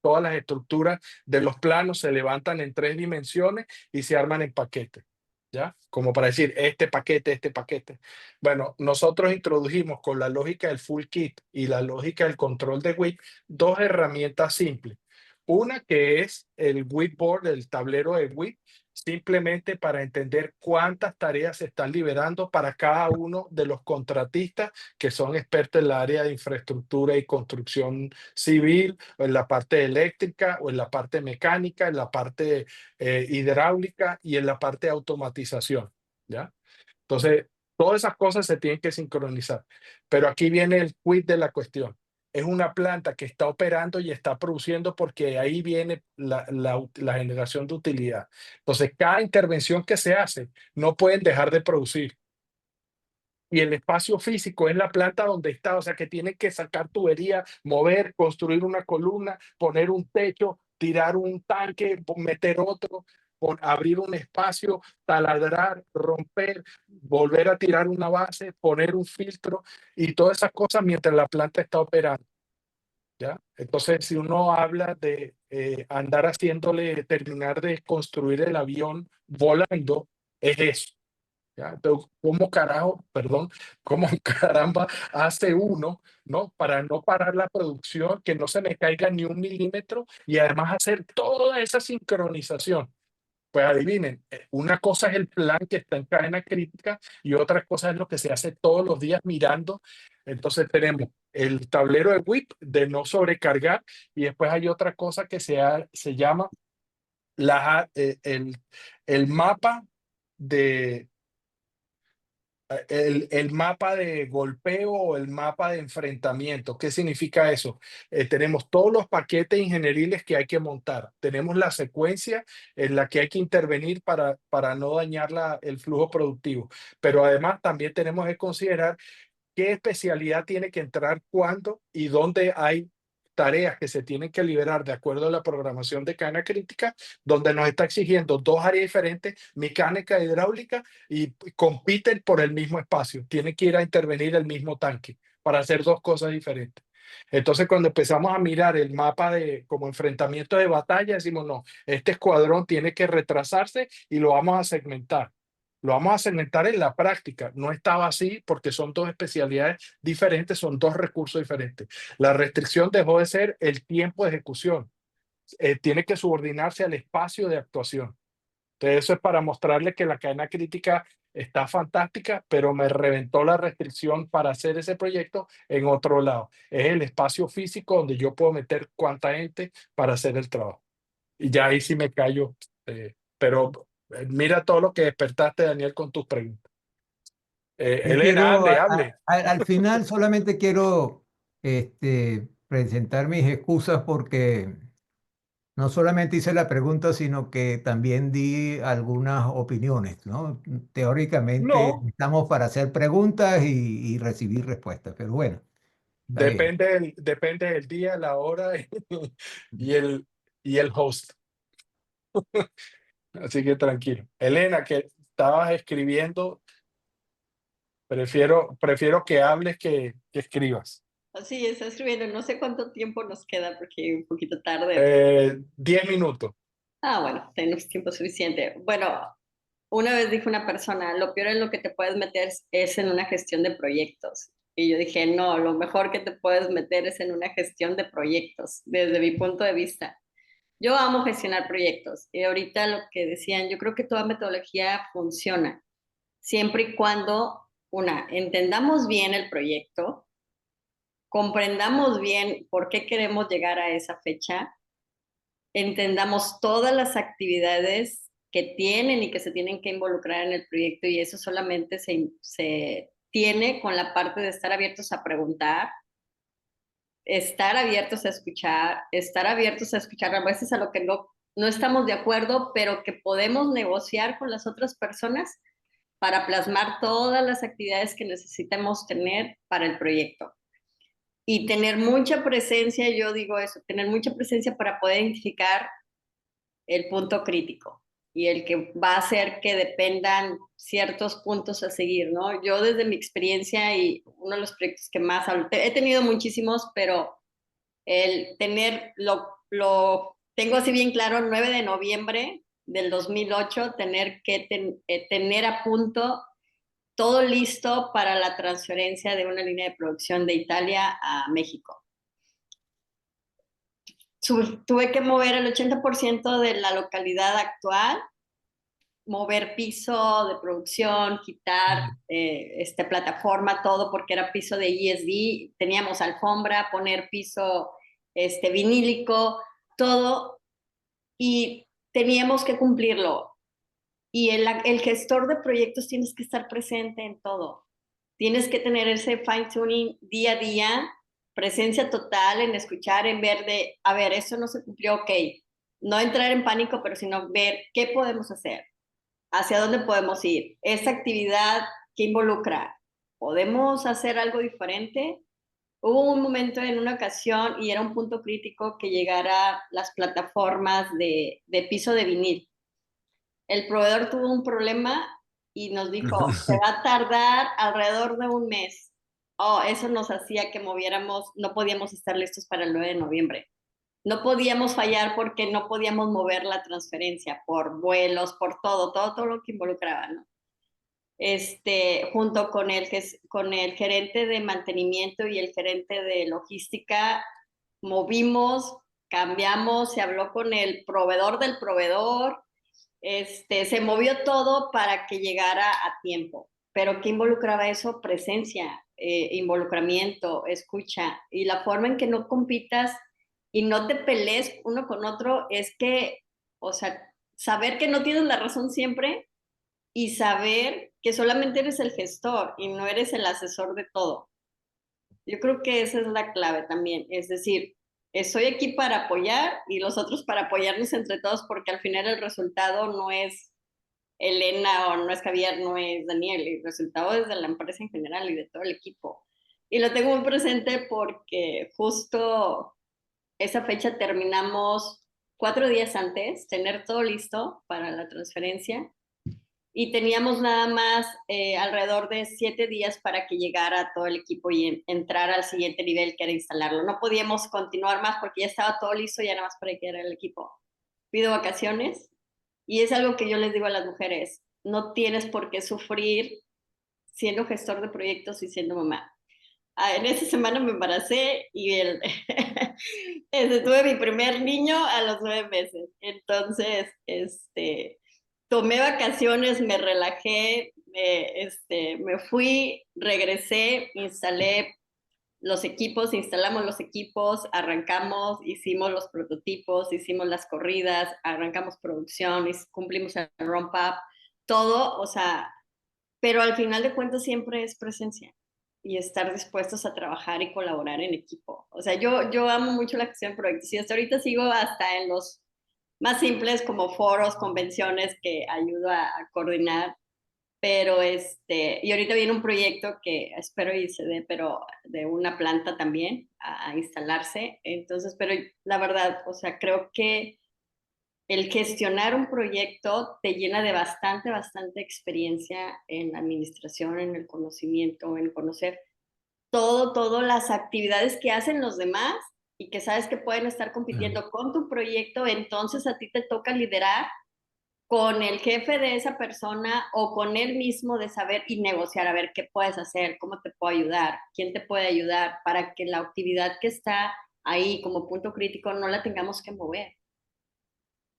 todas las estructuras de los planos, se levantan en 3 dimensiones y se arman en paquetes, ¿ya? Como para decir, este paquete, este paquete. Bueno, nosotros introdujimos con la lógica del full kit y la lógica del control de WIP 2 herramientas simples. Una que es el WIP board, el tablero de WIP, simplemente para entender cuántas tareas se están liberando para cada uno de los contratistas que son expertos en la área de infraestructura y construcción civil, o en la parte eléctrica, o en la parte mecánica, en la parte hidráulica y en la parte de automatización, ¿ya? Entonces, todas esas cosas se tienen que sincronizar. Pero aquí viene el quid de la cuestión. Es una planta que está operando y está produciendo porque ahí viene la generación de utilidad. Entonces, cada intervención que se hace, no pueden dejar de producir. Y el espacio físico es la planta donde está, o sea que tienen que sacar tubería, mover, construir una columna, poner un techo, tirar un tanque, meter otro, abrir un espacio, taladrar, romper, volver a tirar una base, poner un filtro y todas esas cosas mientras la planta está operando, ¿ya? Entonces, si uno habla de andar haciéndole terminar de construir el avión volando, es eso. ¿Ya? Entonces, ¿cómo carajo, perdón, cómo caramba hace uno, ¿no? Para no parar la producción, que no se me caiga ni 1 milímetro y además hacer toda esa sincronización? Pues adivinen, una cosa es el plan que está en cadena crítica y otra cosa es lo que se hace todos los días mirando. Entonces tenemos el tablero de WIP de no sobrecargar y después hay otra cosa que se llama el mapa de el mapa de golpeo o el mapa de enfrentamiento. ¿Qué significa eso? Tenemos todos los paquetes ingenieriles que hay que montar. Tenemos la secuencia en la que hay que intervenir para no dañar el flujo productivo. Pero además también tenemos que considerar qué especialidad tiene que entrar, cuándo y dónde hay tareas que se tienen que liberar de acuerdo a la programación de cadena crítica, donde nos está exigiendo 2 áreas diferentes, mecánica e hidráulica, y compiten por el mismo espacio. Tiene que ir a intervenir el mismo tanque para hacer 2 cosas diferentes. Entonces, cuando empezamos a mirar el mapa como enfrentamiento de batalla, decimos, no, este escuadrón tiene que retrasarse y lo vamos a segmentar. Lo vamos a segmentar en la práctica. No estaba así porque son 2 especialidades diferentes, son 2 recursos diferentes. La restricción dejó de ser el tiempo de ejecución. Tiene que subordinarse al espacio de actuación. Entonces, eso es para mostrarle que la cadena crítica está fantástica, pero me reventó la restricción para hacer ese proyecto en otro lado. Es el espacio físico donde yo puedo meter cuánta gente para hacer el trabajo. Y ya ahí sí me callo. Pero mira todo lo que despertaste, Daniel, con tus preguntas. Yo Elena, quiero, hable. al final solamente quiero presentar mis excusas porque no solamente hice la pregunta, sino que también di algunas opiniones, ¿no? Teóricamente No, estamos para hacer preguntas y recibir respuestas, pero bueno, está bien. depende del día, la hora y el host. Así que tranquilo. Elena, que estabas escribiendo, prefiero que hables que escribas. Sí, está escribiendo. No sé cuánto tiempo nos queda porque un poquito tarde. 10 minutos. Bueno, tenemos tiempo suficiente. Bueno, una vez dijo una persona, lo peor en lo que te puedes meter es en una gestión de proyectos. Y yo dije, no, lo mejor que te puedes meter es en una gestión de proyectos, desde mi punto de vista. Yo amo gestionar proyectos y ahorita lo que decían, yo creo que toda metodología funciona. siempre y cuando, entendamos bien el proyecto, comprendamos bien por qué queremos llegar a esa fecha, entendamos todas las actividades que tienen y que se tienen que involucrar en el proyecto, y eso solamente se tiene con la parte de estar abiertos a preguntar, estar abiertos a escuchar a veces a lo que no estamos de acuerdo, pero que podemos negociar con las otras personas para plasmar todas las actividades que necesitamos tener para el proyecto. Y tener mucha presencia, yo digo eso, tener mucha presencia para poder identificar el punto crítico y el que va a hacer que dependan ciertos puntos a seguir, ¿no? Yo desde mi experiencia y uno de los proyectos que más hablo, he tenido muchísimos, pero el lo tengo así bien claro, 9 de noviembre del 2008, tener que tener a punto todo listo para la transferencia de una línea de producción de Italia a México. Tuve que mover el 80% de la localidad actual, mover piso de producción, quitar plataforma, todo, porque era piso de ESD, teníamos alfombra, poner piso vinílico, todo, y teníamos que cumplirlo. Y el gestor de proyectos tienes que estar presente en todo. Tienes que tener ese fine tuning día a día, presencia total en escuchar, en ver a ver, eso no se cumplió, ok. No entrar en pánico, pero sino ver qué podemos hacer, hacia dónde podemos ir. Esta actividad que involucra, ¿podemos hacer algo diferente? Hubo un momento en una ocasión, y era un punto crítico, que llegara las plataformas de piso de vinil. El proveedor tuvo un problema y nos dijo, se va a tardar alrededor de un mes. Eso nos hacía que moviéramos, no podíamos estar listos para el 9 de noviembre. No podíamos fallar porque no podíamos mover la transferencia por vuelos, por todo lo que involucraba, ¿no? Junto con el gerente de mantenimiento y el gerente de logística, movimos, cambiamos, se habló con el proveedor del proveedor, se movió todo para que llegara a tiempo. Pero ¿qué involucraba eso? Presencia, involucramiento, escucha. Y la forma en que no compitas y no te pelees uno con otro es que, o sea, saber que no tienes la razón siempre y saber que solamente eres el gestor y no eres el asesor de todo. Yo creo que esa es la clave también. Es decir, estoy aquí para apoyar y los otros para apoyarnos entre todos, porque al final el resultado no es Elena o no es Javier, no es Daniel, el resultado es de la empresa en general y de todo el equipo. Y lo tengo muy presente porque justo esa fecha terminamos 4 días antes, tener todo listo para la transferencia, y teníamos nada más alrededor de 7 días para que llegara todo el equipo y entrar al siguiente nivel, que era instalarlo. No podíamos continuar más porque ya estaba todo listo, ya nada más para que era el equipo. Pido vacaciones, y es algo que yo les digo a las mujeres: no tienes por qué sufrir siendo gestor de proyectos y siendo mamá. En esa semana me embaracé y tuve mi primer niño a los 9 meses. Entonces, tomé vacaciones, me relajé, me fui, regresé, instalamos los equipos, arrancamos, hicimos los prototipos, hicimos las corridas, arrancamos producción, cumplimos el ramp-up, todo, o sea, pero al final de cuentas siempre es presencia y estar dispuestos a trabajar y colaborar en equipo. O sea, yo amo mucho la gestión de proyectos y hasta ahorita sigo hasta en los más simples como foros, convenciones, que ayudo a coordinar. Pero y ahorita viene un proyecto que espero y se dé, pero de una planta también a instalarse. Entonces, pero la verdad, o sea, creo que el gestionar un proyecto te llena de bastante experiencia en la administración, en el conocimiento, en conocer todas las actividades que hacen los demás y que sabes que pueden estar compitiendo con tu proyecto. Entonces a ti te toca liderar con el jefe de esa persona o con él mismo, de saber y negociar, a ver qué puedes hacer, cómo te puedo ayudar, quién te puede ayudar, para que la actividad que está ahí como punto crítico no la tengamos que mover.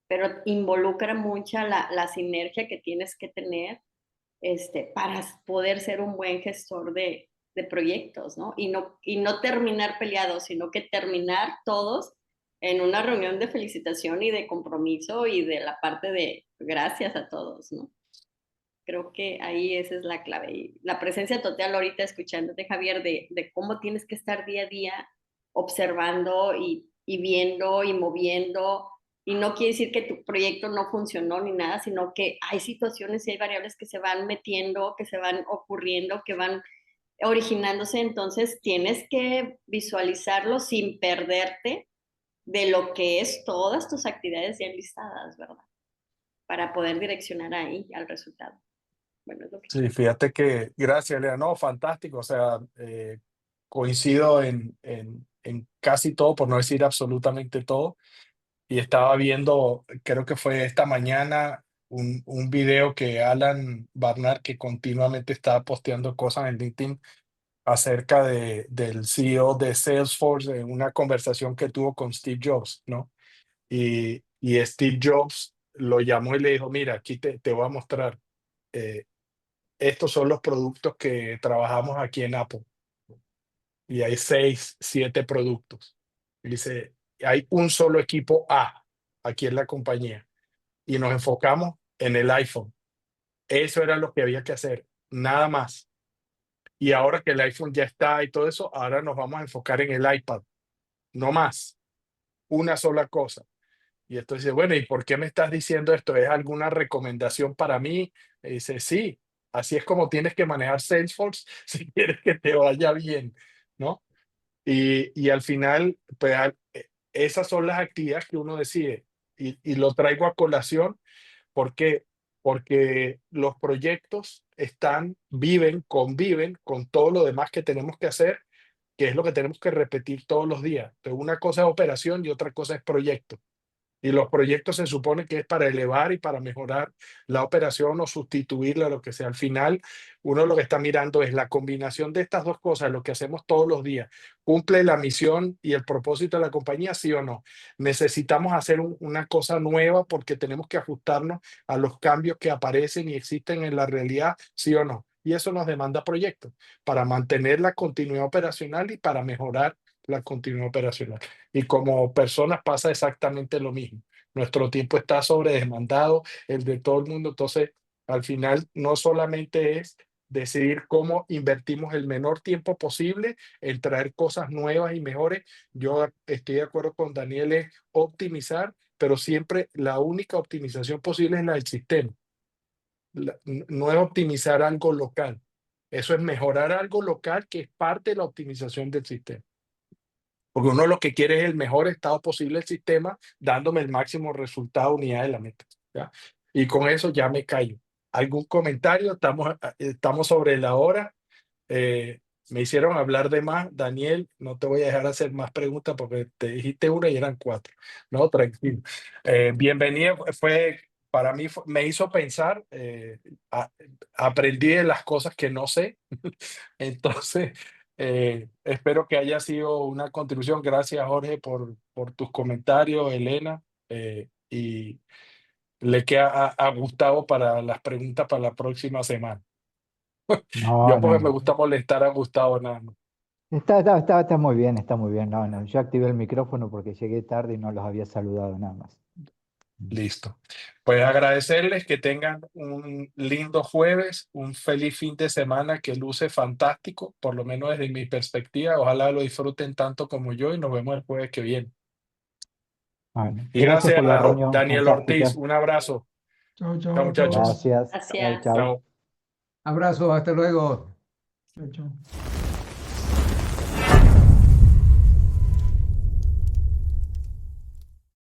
Pero involucra mucha la sinergia que tienes que tener para poder ser un buen gestor de proyectos, ¿no? Y no terminar peleados, sino que terminar todos en una reunión de felicitación y de compromiso y de la parte de gracias a todos, ¿no? Creo que ahí esa es la clave. Y la presencia total ahorita escuchándote, Javier, de cómo tienes que estar día a día observando y viendo y moviendo. Y no quiere decir que tu proyecto no funcionó ni nada, sino que hay situaciones y hay variables que se van metiendo, que se van ocurriendo, que van originándose. Entonces tienes que visualizarlo sin perderte de lo que es todas tus actividades ya enlistadas, ¿verdad? Para poder direccionar ahí al resultado. Bueno, es lo que Sí, fíjate que, gracias, Lea, no, fantástico, o sea, coincido en casi todo, por no decir absolutamente todo, y estaba viendo, creo que fue esta mañana, un video que Alan Barnard, que continuamente está posteando cosas en LinkedIn acerca del CEO de Salesforce, en una conversación que tuvo con Steve Jobs, ¿no? Y Steve Jobs lo llamó y le dijo, mira, aquí te voy a mostrar. Estos son los productos que trabajamos aquí en Apple. Y hay 6, 7 productos. Y dice, hay un solo equipo A aquí en la compañía. Y nos enfocamos en el iPhone. Eso era lo que había que hacer, nada más. Y ahora que el iPhone ya está y todo eso, ahora nos vamos a enfocar en el iPad. No más. Una sola cosa. Y esto dice, bueno, ¿y por qué me estás diciendo esto? ¿Es alguna recomendación para mí? Y dice, sí, así es como tienes que manejar Salesforce si quieres que te vaya bien, ¿no? Y al final, pues, esas son las actividades que uno decide. Y lo traigo a colación porque, porque los proyectos conviven con todo lo demás que tenemos que hacer, que es lo que tenemos que repetir todos los días. Entonces, una cosa es operación y otra cosa es proyecto. Y los proyectos se supone que es para elevar y para mejorar la operación o sustituirla, lo que sea. Al final, uno lo que está mirando es la combinación de estas dos cosas, lo que hacemos todos los días. ¿Cumple la misión y el propósito de la compañía, sí o no? Necesitamos hacer una cosa nueva porque tenemos que ajustarnos a los cambios que aparecen y existen en la realidad, sí o no. Y eso nos demanda proyectos para mantener la continuidad operacional y para mejorar la continuidad operacional. Y como personas pasa exactamente lo mismo. Nuestro tiempo está sobredemandado, el de todo el mundo. Entonces, al final, no solamente es decidir cómo invertimos el menor tiempo posible en traer cosas nuevas y mejores. Yo estoy de acuerdo con Daniel, es optimizar, pero siempre la única optimización posible es la del sistema. No es optimizar algo local. Eso es mejorar algo local que es parte de la optimización del sistema. Porque uno lo que quiere es el mejor estado posible del sistema, dándome el máximo resultado unidad de la meta, ¿ya? Y con eso ya me callo. ¿Algún comentario? Estamos sobre la hora. Me hicieron hablar de más. Daniel, no te voy a dejar hacer más preguntas porque te dijiste una y eran 4. No, tranquilo. Bienvenido. Para mí me hizo pensar. Aprendí de las cosas que no sé. Entonces, espero que haya sido una contribución. Gracias, Jorge, por tus comentarios, Elena. Y le queda a Gustavo para las preguntas para la próxima semana. No, Yo no, porque me no. gusta molestar a Gustavo nada más. Está muy bien, está muy bien. No, no, yo activé el micrófono porque llegué tarde y no los había saludado nada más. Listo. Pues agradecerles que tengan un lindo jueves, un feliz fin de semana que luce fantástico, por lo menos desde mi perspectiva. Ojalá lo disfruten tanto como yo y nos vemos el jueves que viene. Bueno, Y gracias gracias por la a reunión Daniel Ortiz. fantástica. Un abrazo. Chao, chao Chao, a todos. muchachos. Gracias. Chao, Gracias. chao. Chao. Abrazo, hasta luego. Chao, chao.